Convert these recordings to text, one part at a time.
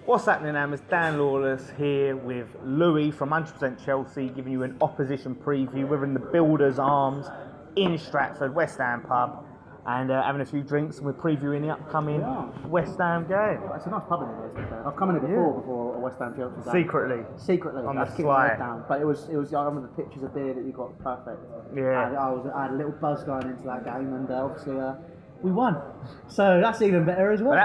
What's happening, Am? It's Dan Lawless here with Louis from 100% Chelsea, giving you an opposition preview. We're in the Builders Arms in Stratford, West Ham pub, and having a few drinks, and we're previewing the upcoming West Ham game. It's a nice pub in there, to be fair. I've come in it before a West Ham Chelsea game. Secretly, on I the was keeping my head down. But it was. I remember the pictures of beer that you got, perfect. Yeah. I had a little buzz going into that game, and obviously we won. So that's even better as well. But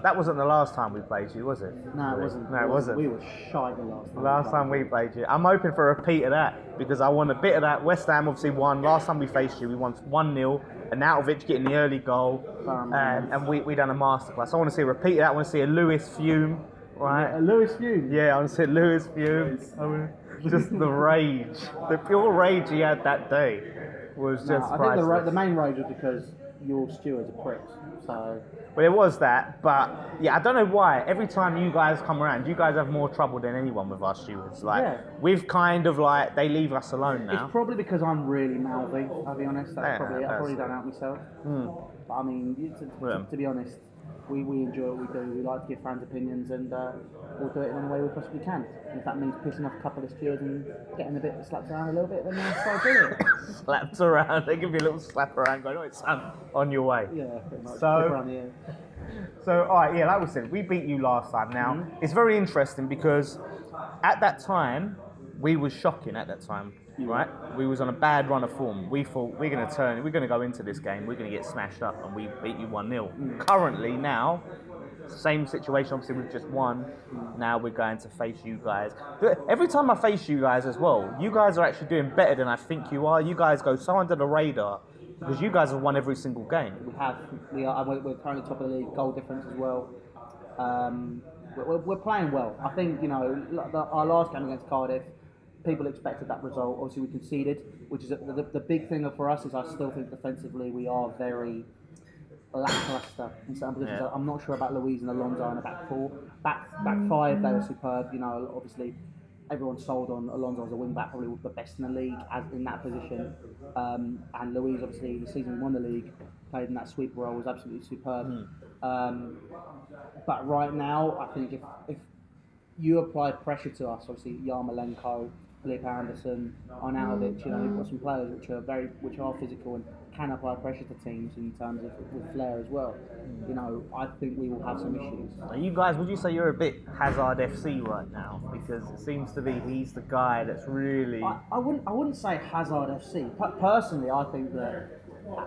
that wasn't the last time we played you, was it? No, it wasn't. No, it wasn't. We were shy the last time. Last time we played you. I'm hoping for a repeat of that because I want a bit of that. West Ham obviously won. Last time we faced you, we won 1-0. Arnautovic getting the early goal. And we done a masterclass. I want to see a repeat of that. I want to see a Lewis fume. Right? Yeah, a Lewis fume? Yeah, I want to see Lewis fume. Just the rage. The pure rage he had that day was just priceless. I think the main rage was because your stewards are pricks. So. Well, it was that, but yeah, I don't know why. Every time you guys come around, you guys have more trouble than anyone with our stewards. We've kind of they leave us alone now. It's probably because I'm really mouthy, I'll be honest. That's probably it. I probably don't help myself. But I mean, to be honest, we enjoy what we do. We like to give fans opinions, and we'll do it in any way we possibly can. If that means pissing off a couple of stewards and getting a bit slapped around a little bit, then so do it. Slapped around. They give you a little slap around, going, "Oh, it's on your way." Yeah, pretty much. So, all right, yeah, like we said, we beat you last time. Now, it's very interesting because at that time, we was shocking at that time, right? We was on a bad run of form. We thought we're going to go into this game, we're going to get smashed up, and we beat you 1-0. Currently, now, same situation, obviously we've just won. Now we're going to face you guys. Every time I face you guys as well, you guys are actually doing better than I think you are. You guys go so under the radar because you guys have won every single game. We have. We're currently top of the league, goal difference as well. We're playing well. I think, our last game against Cardiff, people expected that result. Obviously, we conceded, which is the big thing for us is I still think defensively we are very lackluster in certain positions. I'm not sure about Louise and Alonso in the back four. Back five, they were superb. Obviously, everyone sold on Alonso as a wing back, probably the best in the league as in that position. And Louise, obviously, the season we won the league, played in that sweeper role, was absolutely superb. But right now, I think if you apply pressure to us, obviously Yarmolenko, Felipe Anderson, Arnautovic, we've got some players which are physical and can apply pressure to teams in terms of with flair as well. I think we will have some issues. You guys, would you say you're a bit Hazard FC right now? Because it seems to be he's the guy that's really. I wouldn't say Hazard FC. Personally, I think that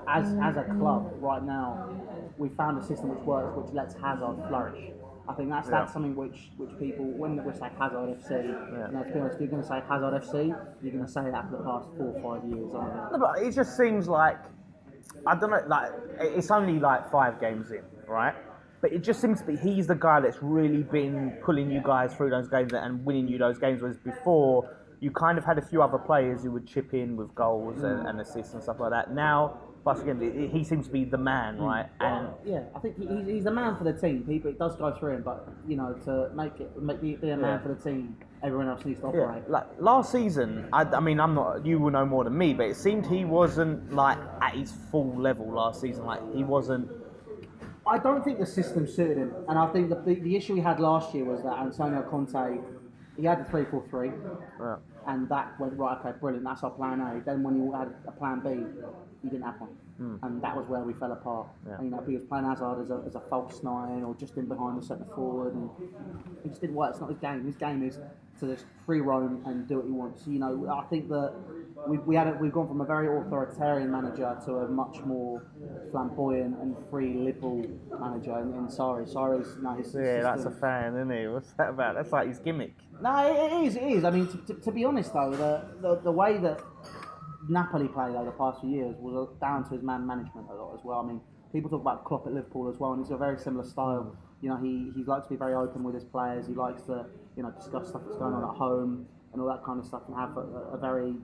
as a club right now, we found a system which works, which lets Hazard flourish. I think that's something which people, when we say Hazard FC, to be honest, if you're going to say Hazard FC, you're going to say that for the past 4 or 5 years, aren't you? No, but it just seems like, I don't know, it's only 5 games in, right? But it just seems to be he's the guy that's really been pulling you guys through those games and winning you those games, whereas before you kind of had a few other players who would chip in with goals and assists and stuff like that. Now, but again, he seems to be the man, right? And I think he's the man for the team. It does go through him, but to be a man for the team, everyone else needs to operate. Like last season, I mean, I'm not. You will know more than me, but it seemed he wasn't at his full level last season. He wasn't. I don't think the system suited him, and I think the issue he had last year was that Antonio Conte, he had the 3-4-3. Yeah. And that went, right, okay, brilliant, that's our plan A. Then when you had a plan B, you didn't have one. And that was where we fell apart. Yeah. And, he was playing Hazard as a false 9 or just in behind the centre forward. And it just didn't work. It's not his game. His game is to just free roam and do what he wants. I think that we've gone from a very authoritarian manager to a much more flamboyant and free liberal manager in Sarri. Sarri's his that's a fan, isn't he? What's that about? That's like his gimmick. No, it is. I mean, to be honest though, the way that Napoli played over the past few years was down to his man management a lot as well. I mean, people talk about Klopp at Liverpool as well, and it's a very similar style. He likes to be very open with his players. He likes to discuss stuff that's going on at home and all that kind of stuff, and have a very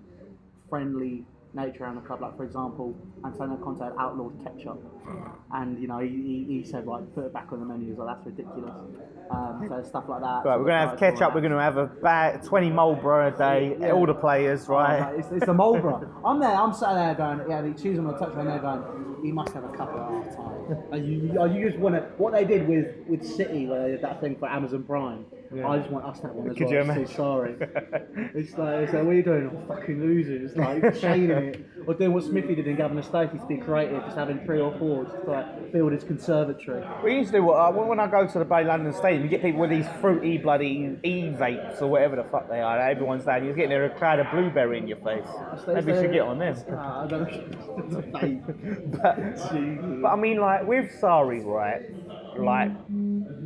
friendly nature around the club. Like, for example, Antonio Conte had outlawed ketchup, and he said, like, put it back on the menu. He's like, that's ridiculous. So stuff like that. Right, we're going to have ketchup. We're going to have a bag, 20 Marlboro a day. All the players, right? It's the Marlboro. I'm sat there going, choosing on the touch, and they're going, he must have a couple at half time. You just want to what they did with City, where they did that thing for Amazon Prime. Yeah. I just want us to have one as Could well. you I'm so sorry. It's like, what are you doing? I'm fucking losing. It's like shading it, or doing what Smithy did in Governor Stacey to be creative, just having 3 or 4, just like build his conservatory. We used to do when I go to the Bay London Stadium, you get people with these fruity bloody e-vapes or whatever the fuck they are. Everyone's down. You're getting a cloud of blueberry in your face. Maybe you should get on them. I don't know. but I mean, like with Sarri, right? Like,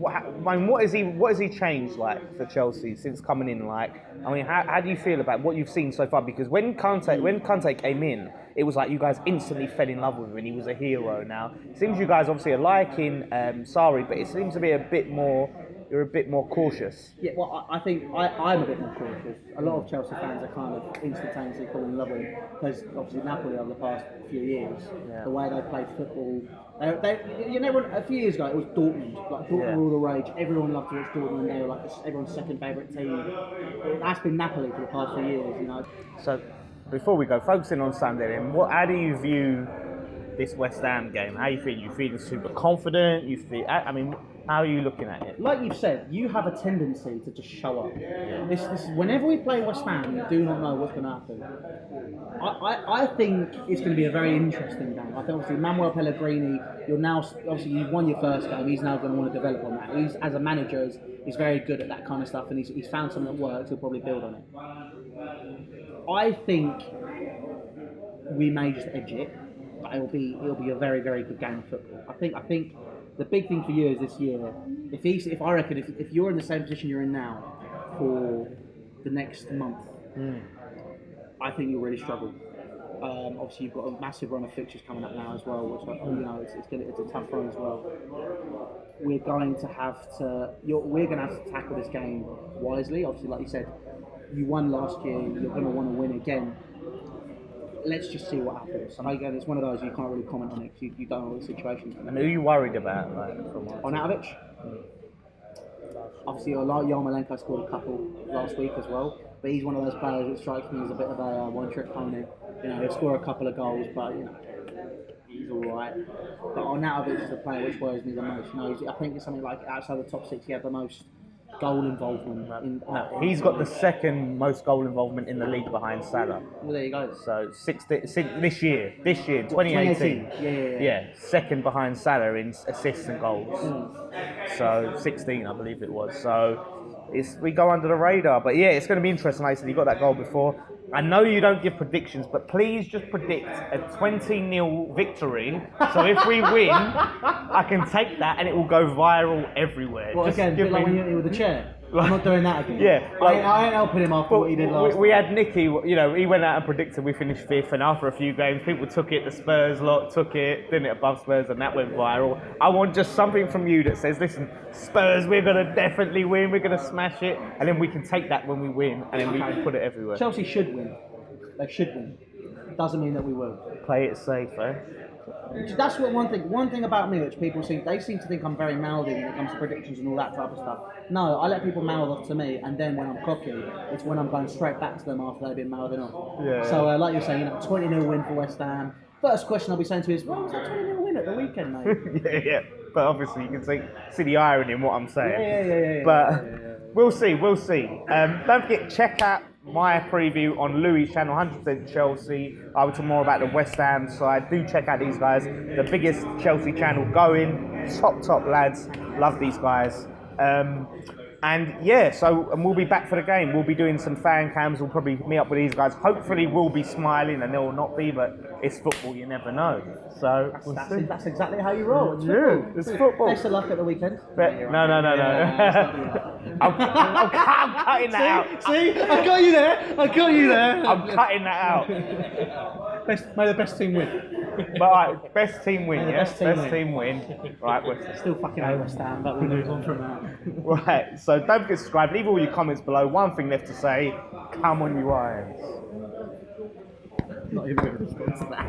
what has he changed like for Chelsea since coming in? Like, I mean, how do you feel about what you've seen so far? Because when Conte came in, it was like you guys instantly fell in love with him and he was a hero. Now it seems you guys obviously are liking Sarri, but it seems to be you're a bit more cautious. Yeah, well, I think I'm a bit more cautious. A lot of Chelsea fans are kind of instantaneously falling in love with him because obviously Napoli over the past few years, the way they played football. A few years ago it was Dortmund. Like Dortmund were all the rage. Everyone loved to watch Dortmund. They were like everyone's second favourite team. That's been Napoli for the past few years, you know. So before we go, focusing on Sunday, then, how do you view this West Ham game? How you feel? You feeling super confident? I mean, how are you looking at it? Like you've said, you have a tendency to just show up. Yeah. This whenever we play West Ham, you do not know what's going to happen. I think it's going to be a very interesting game. I think obviously Manuel Pellegrini, you've won your first game. He's now going to want to develop on that. He's as a manager, he's very good at that kind of stuff, and he's found something that works. He'll probably build on it. I think we may just edge it, but it'll be a very, very good game of football. I think the big thing for you is this year. If you're in the same position you're in now for the next month, I think you'll really struggle. Obviously, you've got a massive run of fixtures coming up now as well, which it's a tough run as well. We're going to have to tackle this game wisely. Obviously, like you said, you won last year. You're going to want to win again. Let's just see what happens. And again, it's one of those you can't really comment on it because you don't know the situation. And who are you worried about? Arnautovic? Obviously, Yarmolenko scored a couple last week as well. But he's one of those players that strikes me as a bit of a one-trick pony. You know, he'll score a couple of goals, but he's all right. But Arnautovic is the player which worries me the most. I think it's something like outside the top 6, he had the most goal involvement. He's got the second most goal involvement in the league behind Salah. Well, there you go. So this year, 2018. Yeah, second behind Salah in assists and goals. So 16, I believe it was. So we go under the radar, but yeah, it's going to be interesting. Like I said, you got that goal before. I know you don't give predictions, but please just predict a 20-0 victory. So if we win, I can take that and it will go viral everywhere. Well, again, a bit like when you hit with the chair. I'm not doing that again. Yeah, I ain't helping him after what he did last. We had Nicky. He went out and predicted we finished 5th, and after a few games, people took it. The Spurs lot took it, didn't it above Spurs, and that went viral. I want just something from you that says, "Listen, Spurs, we're gonna definitely win. We're gonna smash it, and then we can take that when we win, and then we can put it everywhere." Chelsea should win. They should win. Doesn't mean that we will. Play it safe, eh? That's what one thing about me, which people seem to think I'm very mouthy when it comes to predictions and all that type of stuff. No, I let people mouth off to me, and then when I'm cocky, it's when I'm going straight back to them after they've been mouthing off. Yeah. So like you're saying, 20-0 win for West Ham. First question I'll be saying to you is, what was that 20-0 win at the weekend, mate? yeah. But obviously you can see the irony in what I'm saying. Yeah. But we'll see. Don't forget, check out my preview on Louis' channel, 100% Chelsea. I will talk more about the West Ham side. Do check out these guys, the biggest Chelsea channel going. Top lads. Love these guys. And we'll be back for the game. We'll be doing some fan cams. We'll probably meet up with these guys. Hopefully we'll be smiling and they will not be, but it's football, you never know. So that's exactly how you roll. It's football. Best of luck at the weekend. No. I'm cutting that out. See? I got you there. I'm cutting that out. May the best team win. But alright, best team win, yeah? Best team win. Right, still fucking hate West Ham, but we'll move on from that. Right, so don't forget to subscribe. Leave all your comments below. One thing left to say, come on you Irons. Not even going to respond to that.